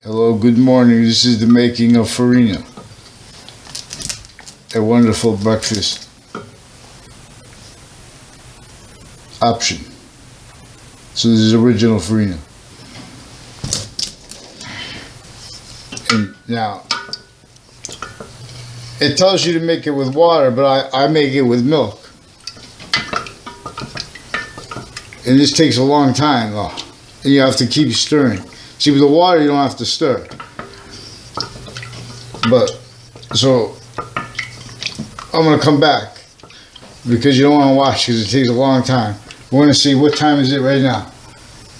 Hello, good morning. This is the making of Farina. A wonderful breakfast option. So this is original Farina. And now, it tells you to make it with water, but I make it with milk. And this takes a long time though. And you have to keep stirring. See, with the water, you don't have to stir. But, so, I'm going to come back because you don't want to watch because it takes a long time. We're going to see what time is it right now.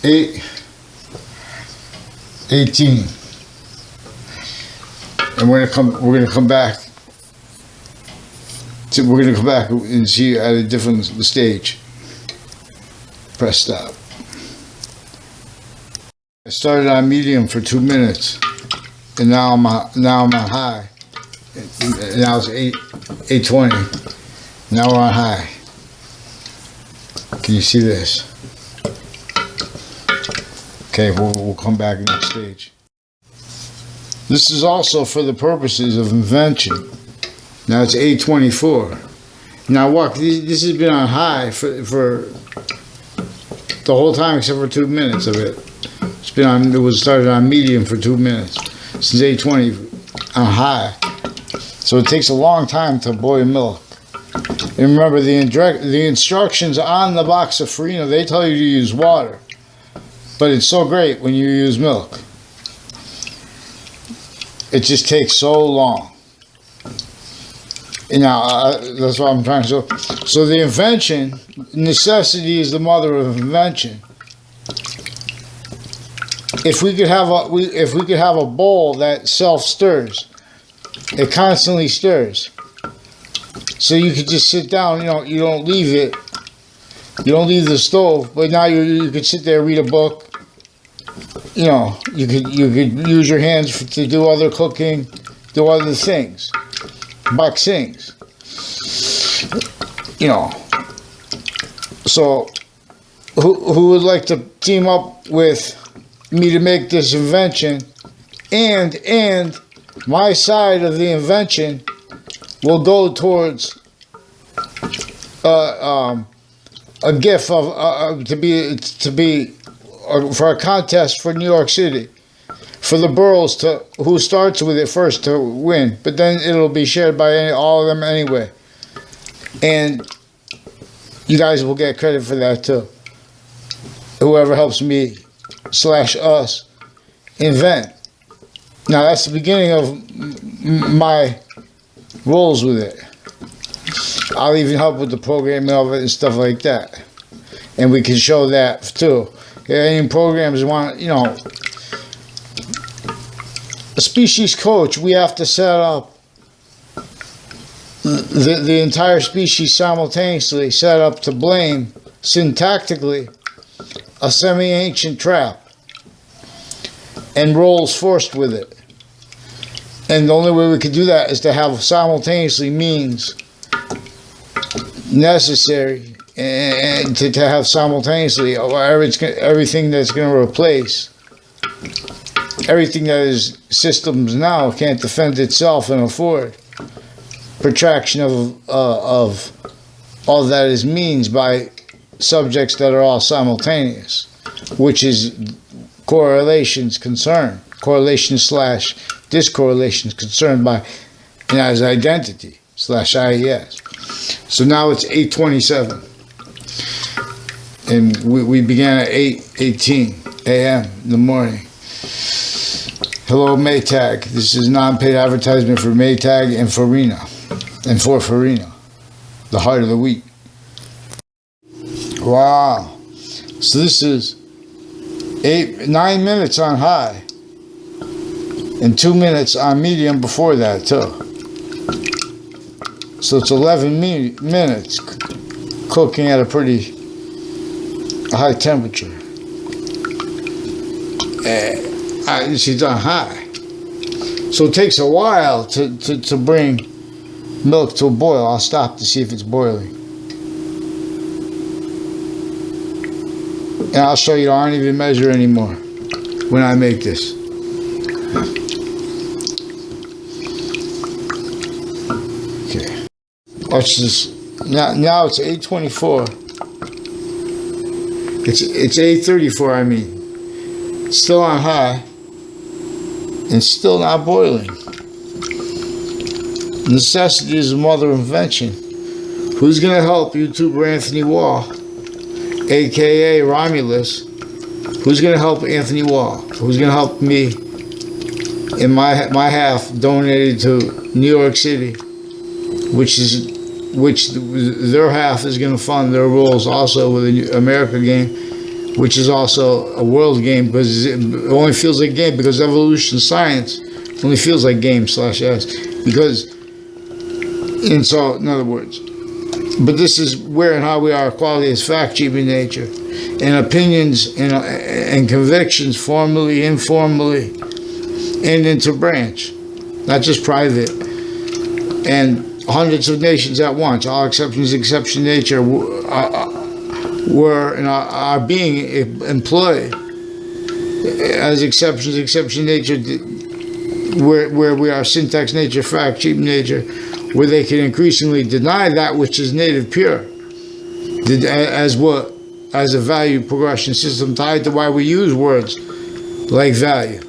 8:18. And we're going to come back. We're going to come back and see at a different stage. Press stop. I started on medium for 2 minutes, and now I'm on high. Now it's 8:20. Now we're on high. Can you see this? Okay, we'll come back next stage. This is also for the purposes of invention. Now it's 8:24. Now walk. This has been on high for the whole time except for 2 minutes of it. It was started on medium for 2 minutes. Since 8:20 on high. So it takes a long time to boil milk. And remember the instructions on the box of Farina, they tell you to use water. But it's so great when you use milk. It just takes so long. And now, that's what I'm trying to show. So the invention, necessity is the mother of invention. If we could have a bowl that self-stirs, it constantly stirs. So you could just sit down, you don't leave it, you don't leave the stove, but now you could sit there, read a book, you could use your hands to do other cooking, do other things, box things, So, who would like to team up with me to make this invention, and my side of the invention will go towards a gift to be for a contest for New York City, for the boroughs who starts with it first to win, but then it'll be shared by all of them anyway, and you guys will get credit for that too. Whoever helps me / us invent. Now that's the beginning of my roles with it. I'll even help with the programming of it and stuff like that, and we can show that too. Any programs want, a species coach, we have to set up the entire species simultaneously, set up to blame syntactically a semi-ancient trap and roles forced with it. And the only way we could do that is to have simultaneously means necessary, and to have simultaneously everything that's going to replace everything that is systems now can't defend itself and afford protraction of all that is means by subjects that are all simultaneous, which is correlations concerned, correlation / discorrelation concerned by as identity / IES. So now it's 8:27, and we began at 8:18 a.m. in the morning. Hello, Maytag. This is non-paid advertisement for Maytag and Farina, and for Farina, the heart of the wheat. Wow. So this is 9 minutes on high, and 2 minutes on medium before that too. So it's 11 minutes cooking at a pretty high temperature. She's on high. So it takes a while to bring milk to a boil. I'll stop to see if it's boiling. And I'll show you I don't even measure anymore when I make this. Okay. Watch this. Now it's 8:24. It's 8:34. I mean, still on high, and still not boiling. Necessity is the mother of invention. Who's gonna help YouTuber Anthony Wall, aka Romulus? Who's gonna help Anthony Wall? Who's gonna help me? In my half donated to New York City, which their half is going to fund their roles also with the America game, which is also a world game, because it only feels like game because evolution science only feels like game/s, because, and so in other words, but this is where and how we are. Quality is fact, cheap in nature, and opinions and convictions, formally, informally, and interbranch, not just private, and hundreds of nations at once. All exceptions, exception nature, were and are being employed as exceptions, exception nature, where we are syntax nature, fact, cheap nature, where they can increasingly deny that which is native pure, as a value progression system tied to why we use words like value.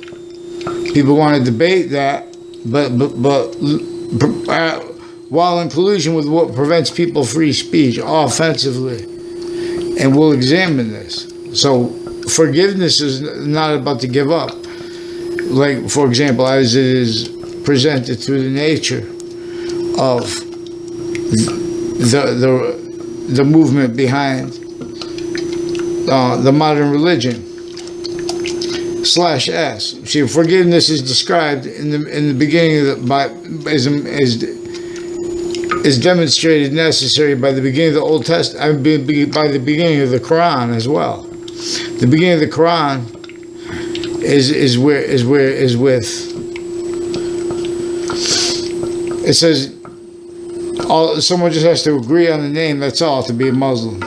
People want to debate that, but while in collusion with what prevents people free speech offensively, and we'll examine this. So forgiveness is not about to give up, like, for example, as it is presented through the nature of the movement behind the modern religion. /S. See, forgiveness is described in the beginning of is demonstrated necessary by the beginning of the Old Testament, by the beginning of the Quran as well. The beginning of the Quran is with. It says someone just has to agree on the name. That's all, to be a Muslim,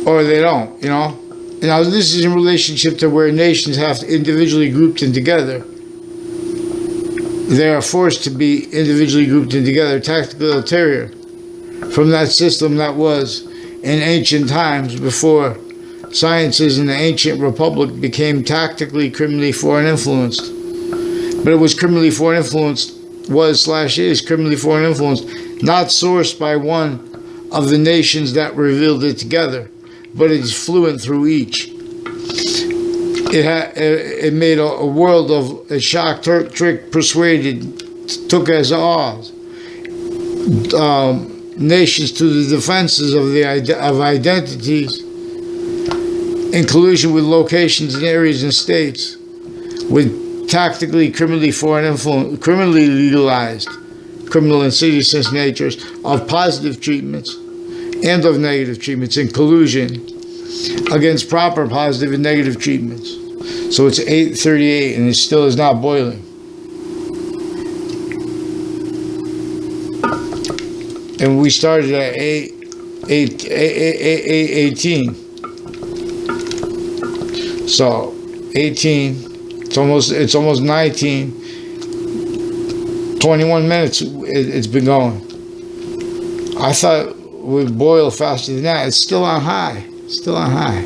or they don't. Now, this is in relationship to where nations have to individually grouped in together. They are forced to be individually grouped in together, tactically ulterior, from that system that was in ancient times before sciences in the ancient republic became tactically, criminally foreign influenced. But it was criminally foreign influenced, is criminally foreign influenced, not sourced by one of the nations that revealed it together, but it's fluent through each. It made a world of a shock, trick, persuaded, took as ours nations to the defenses of identities, in collusion with locations and areas and states, with tactically, criminally foreign influence, criminally legalized, criminal insidious natures of positive treatments and of negative treatments, in collusion against proper positive and negative treatments. So it's 8:38 and it still is not boiling. And we started at 8:18. So 18, it's almost 19. 21 minutes it's been going. I thought it would boil faster than that. It's still on high. Still on high.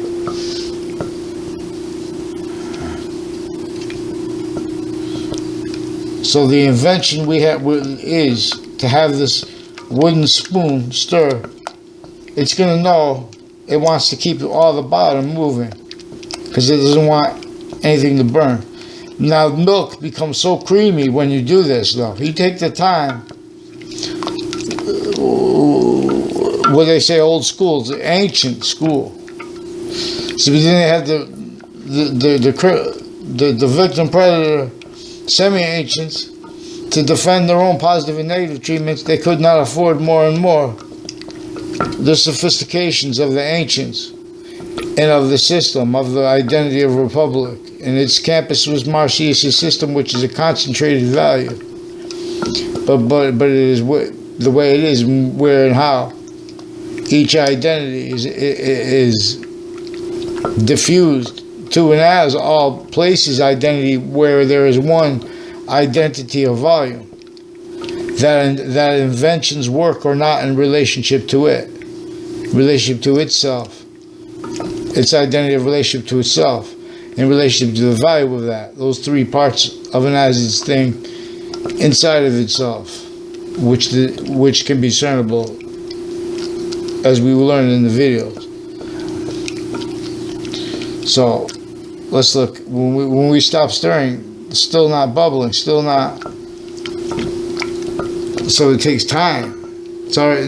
So the invention we have is to have this wooden spoon stir. It's going to know it wants to keep all the bottom moving because it doesn't want anything to burn. Now milk becomes so creamy when you do this, though. You take the time. What they say, old school, the ancient school. So then they had the victim predator semi-ancients to defend their own positive and negative treatments. They could not afford more and more the sophistications of the ancients and of the system of the identity of republic. And its campus was Marcius' system, which is a concentrated value. But it is the way it is, where and how each identity is diffused to and as all places identity where there is one identity of volume. That inventions work or not in relationship to it, relationship to itself, its identity of relationship to itself, in relationship to the value of that. Those three parts of an as-its thing inside of itself, which can be discernible as we will learn in the videos. So let's look. When we stop stirring, it's still not bubbling, still not. So it takes time. It's all right.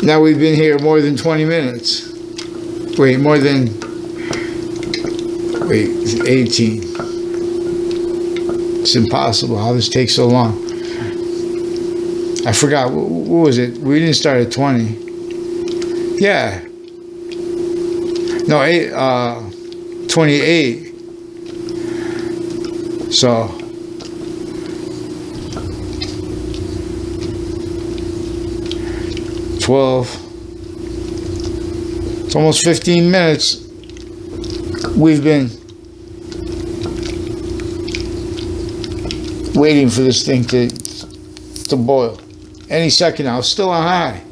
Now we've been here more than 20 minutes. Wait, 18. It's impossible how this takes so long. I forgot, what was it? We didn't start at 20. Yeah. No, 28. So. It's almost 15 minutes. We've been waiting for this thing to boil. Any second now. It's still on high.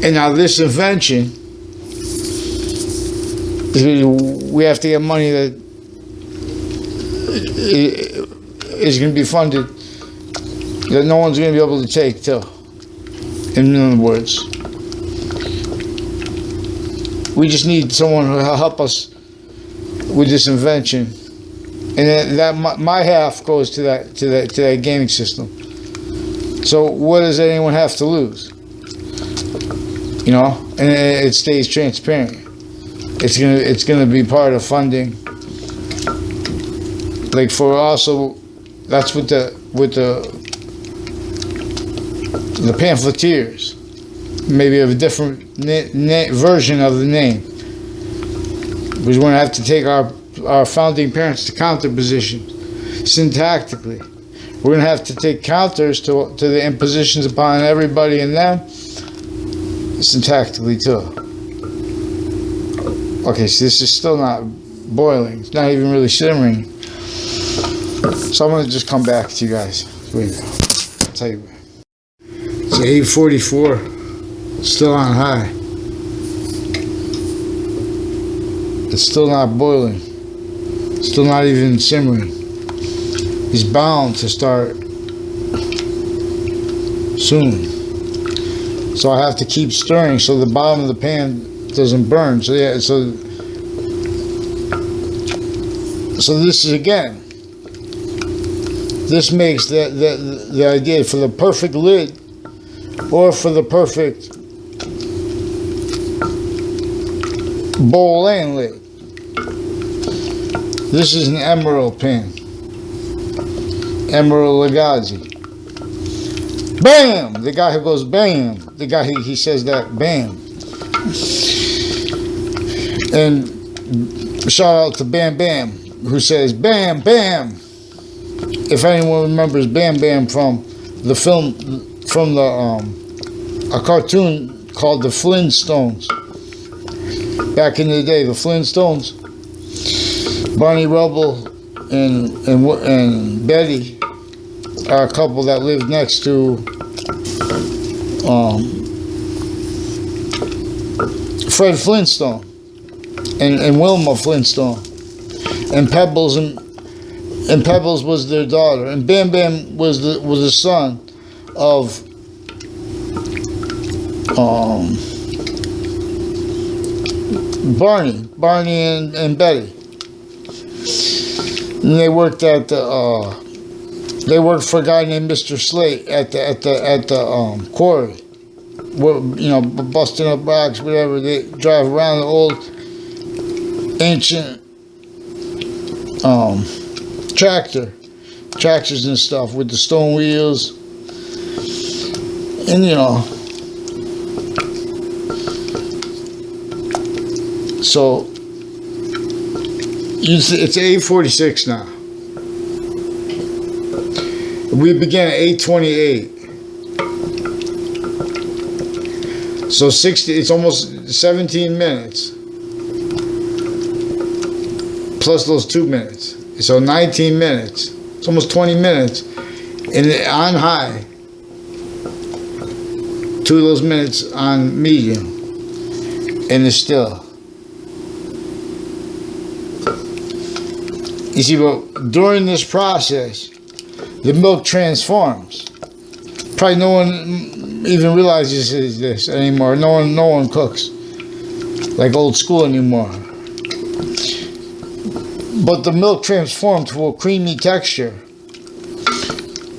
And now this invention, we have to get money that is going to be funded, that no one's going to be able to take till. In other words, we just need someone who will help us with this invention, and that my half goes to that gaming system. So what does anyone have to lose? You know, and it stays transparent. It's gonna be part of funding. Like for also, that's with the pamphleteers. Maybe of a different version of the name. Because we're gonna have to take our founding parents to counter positions syntactically. We're gonna have to take counters to the impositions upon everybody and them syntactically too. Okay, so this is still not boiling. It's not even really simmering. So I'm gonna just come back to you guys. Wait a minute. I'll tell you. It's 8:44. Still on high. It's still not boiling. Still not even simmering. It's bound to start soon. So I have to keep stirring so the bottom of the pan doesn't burn. So yeah, so this is again. This makes the idea for the perfect lid or for the perfect bowl and lid. This is an emerald pan. Emerald Lagazi. Bam! The guy who goes bam. The guy he says that bam. And shout out to Bam Bam who says bam bam. If anyone remembers Bam Bam from the film, from a cartoon called The Flintstones. Back in the day, the Flintstones, Barney Rubble and Betty are a couple that lived next to Fred Flintstone and Wilma Flintstone, and Pebbles was their daughter, and Bam Bam was the son of Barney and Betty. And they worked at they worked for a guy named Mr. Slate at the quarry. You know, busting up rocks, whatever. They drive around the old ancient tractors and stuff with the stone wheels, and you know. So it's 8:46 now. We began at 8:28. So 60. It's almost 17 minutes. Plus those 2 minutes. So 19 minutes. It's almost 20 minutes. And on high. 2 of those minutes on medium. And it's still. You see, but during this process, the milk transforms. Probably no one even realizes this anymore. No one cooks like old school anymore. But the milk transformed to a creamy texture.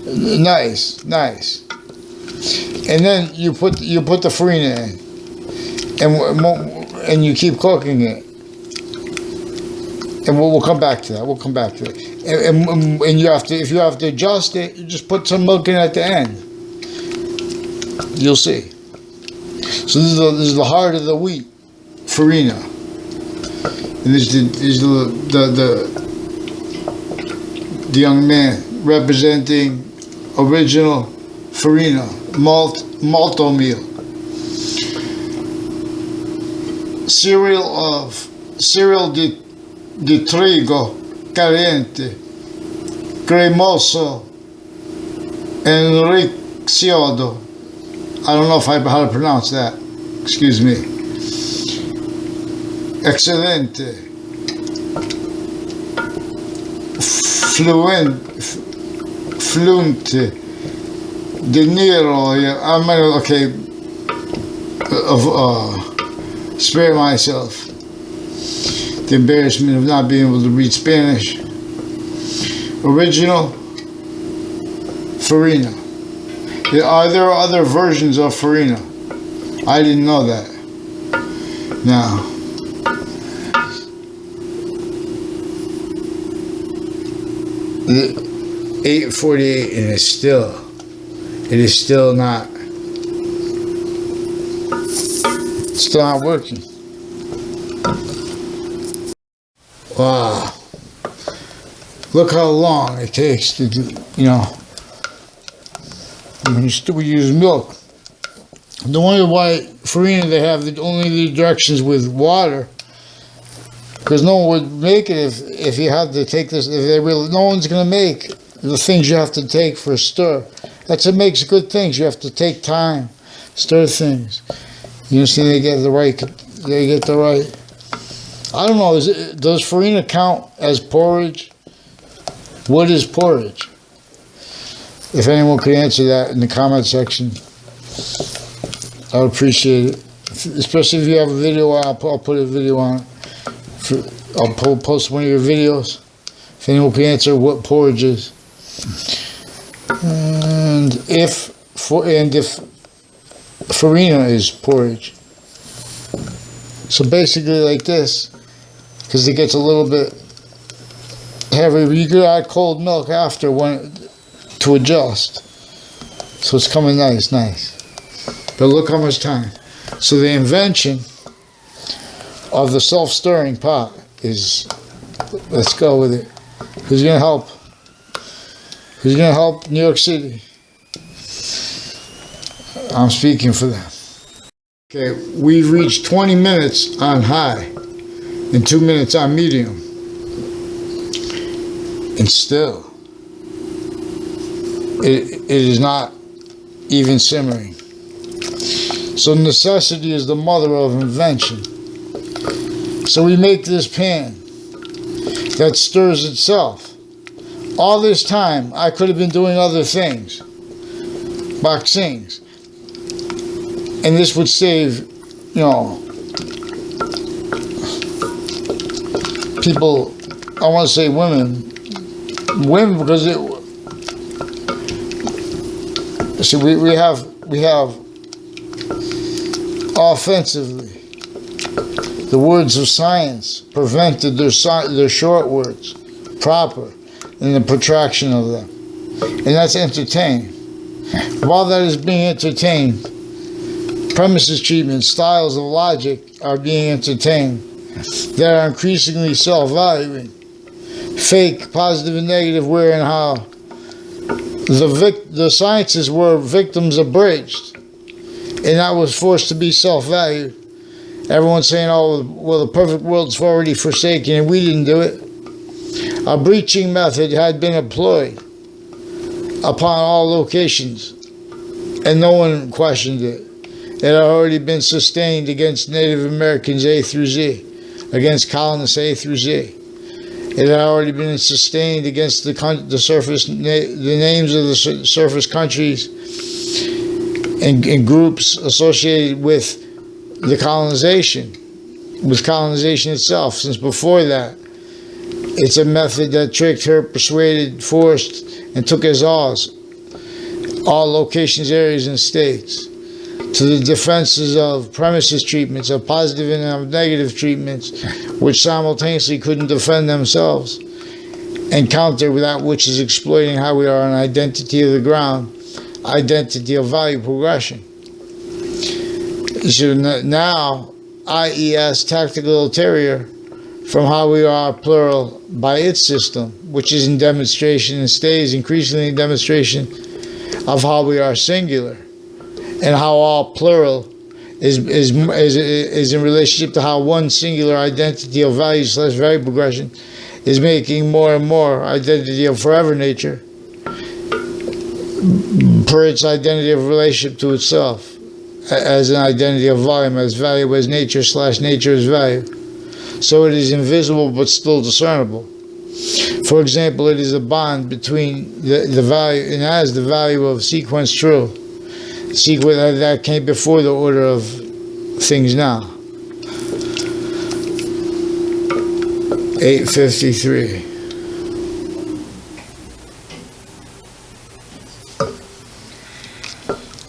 Nice. And then you put the farina in, and you keep cooking it. And we'll come back to that. And you have to, if you have to adjust it, you just put some milk in at the end. You'll see. So this is the heart of the wheat, farina. And this is the young man representing original farina, malto meal. Cereal di trigo caliente, cremoso, enricciado. I don't know how to pronounce that. Excuse me. Excelente. Fluente. De Niro. I'm okay. Spare myself the embarrassment of not being able to read Spanish. Original farina. Are there other versions of farina? I didn't know that. Now, the 8:48, and it is still not working. Wow. Look how long it takes to do, when we use milk. No wonder why farina, they have only the directions with water, because no one would make it if you had to take this. No one's going to make the things you have to take for a stir. That's what makes good things. You have to take time, stir things. You see, they get the right. I don't know. Does farina count as porridge? What is porridge? If anyone could answer that in the comment section, I would appreciate it. Especially if you have a video, I'll put a video on it. I'll post one of your videos. If anyone can answer what porridge is, and if farina is porridge. So basically, like this, because it gets a little bit heavy. You could add cold milk after to adjust. So it's coming nice. But look how much time. So the invention of the self-stirring pot is, let's go with it. Who's going to help? Who's going to help New York City? I'm speaking for them. Okay, we've reached 20 minutes on high and 2 minutes on medium. And still, it is not even simmering. So necessity is the mother of invention. So we make this pan that stirs itself. All this time, I could have been doing other things, boxings, and this would save, people. I want to say women, because we have offensively, the words of science prevented their short words, proper, and the protraction of them. And that's entertained. While that is being entertained, premises treatment, styles of logic are being entertained that are increasingly self-valuing. Fake, positive and negative, where and how. The sciences were victims abridged, and that was forced to be self-valued. Everyone's saying, oh, well, the perfect world's already forsaken and we didn't do it. A breaching method had been employed upon all locations, and no one questioned it. It had already been sustained against Native Americans A through Z, against colonists A through Z. It had already been sustained against the names of the surface countries and groups associated with the colonization itself. Since before that, it's a method that tricked, hurt, persuaded, forced, and took as all locations, areas, and states, to the defenses of premises treatments, of positive and of negative treatments, which simultaneously couldn't defend themselves, and counter with that which is exploiting how we are an identity of the ground, identity of value progression. So now, IES, tactical ulterior, from how we are plural by its system, which is in demonstration and stays increasingly in demonstration of how we are singular, and how all plural is in relationship to how one singular identity of value / value progression is making more and more identity of forever nature per its identity of relationship to itself as an identity of volume, as value as nature / nature as value. So it is invisible but still discernible. For example, it is a bond between the value, and as the value of sequence true. Sequence that came before the order of things now. 853.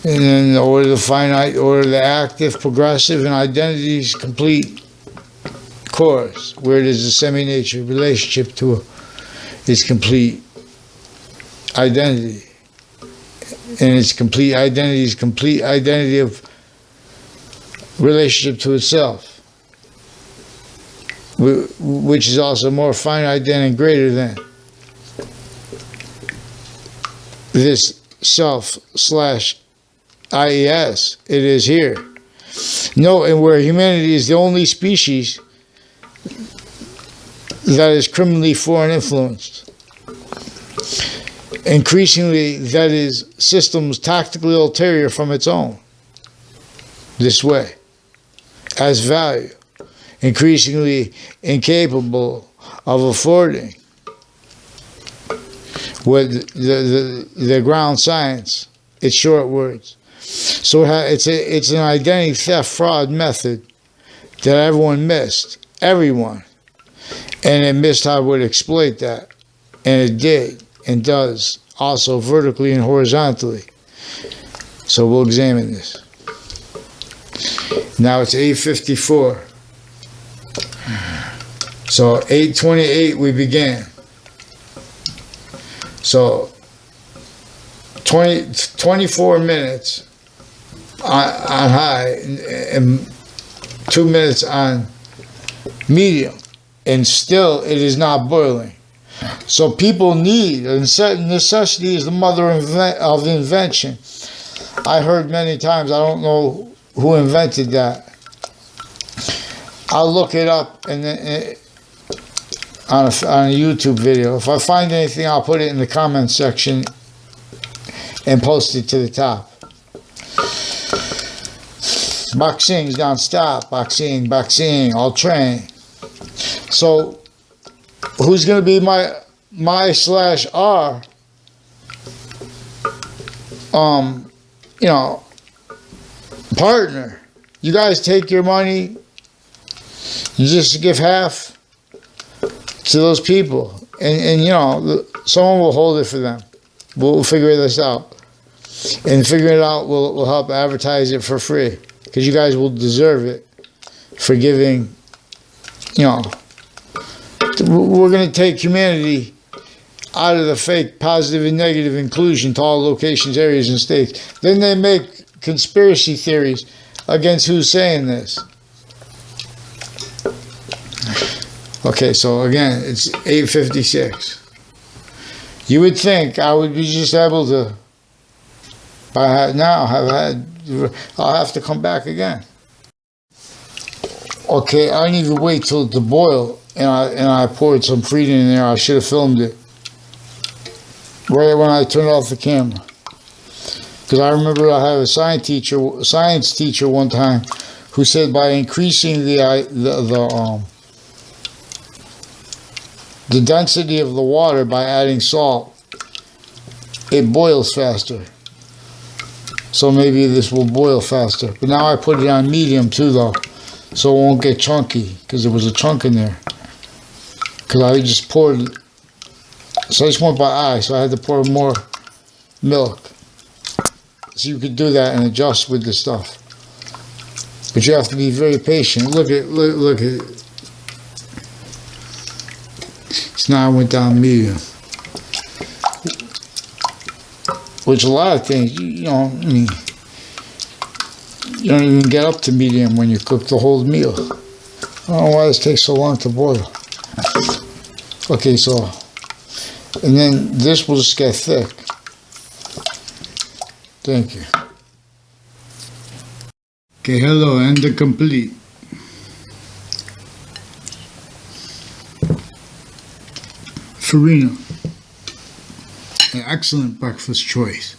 And then the order of the finite, order of the active, progressive, and identities complete course, where it is a semi-nature relationship to its complete identity. And its complete identity is complete identity of relationship to itself, which is also more finite than and greater than this self / IES. It is here. No, and where humanity is the only species that is criminally foreign influenced. Increasingly, that is systems tactically ulterior from its own. This way, as value, increasingly incapable of affording with the ground science, its short words. So it's an identity theft fraud method that everyone missed. Everyone. And it missed how it would exploit that. And it did and does also vertically and horizontally. So we'll examine this. Now it's 8:54. So 8:28 we began. So 24 minutes on high and 2 minutes on medium, and still it is not boiling. So people need, and necessity is the mother of invention. I heard many times, I don't know who invented that. I'll look it up and on a YouTube video. If I find anything, I'll put it in the comments section and post it to the top. Boxing's non-stop. Boxing, all train. So, who's going to be my /R, partner? You guys take your money, you just give half to those people, and someone will hold it for them. We'll figure this out, and figuring it out will help advertise it for free, because you guys will deserve it for giving. We're going to take humanity out of the fake positive and negative inclusion to all locations, areas, and states. Then they make conspiracy theories against who's saying this. Okay, so again, it's 8:56. You would think I would be just able to, I'll have to come back again. Okay, I didn't even wait till it to boil, and I poured some Farina in there. I should have filmed it right when I turned off the camera, because I remember I had a science teacher one time who said by increasing the density of the water by adding salt, it boils faster. So maybe this will boil faster. But now I put it on medium too, though, so it won't get chunky, because there was a chunk in there. Because I just poured it. So I just went by eye, so I had to pour more milk. So you could do that and adjust with the stuff. But you have to be very patient. Look at it. So now I went down medium. Which a lot of things, you know, I mean, you don't even get up to medium when you cook the whole meal. I don't know why this takes so long to boil. Okay, so, and then this will just get thick. Thank you. Okay, hello, and the complete. Farina. An excellent breakfast choice.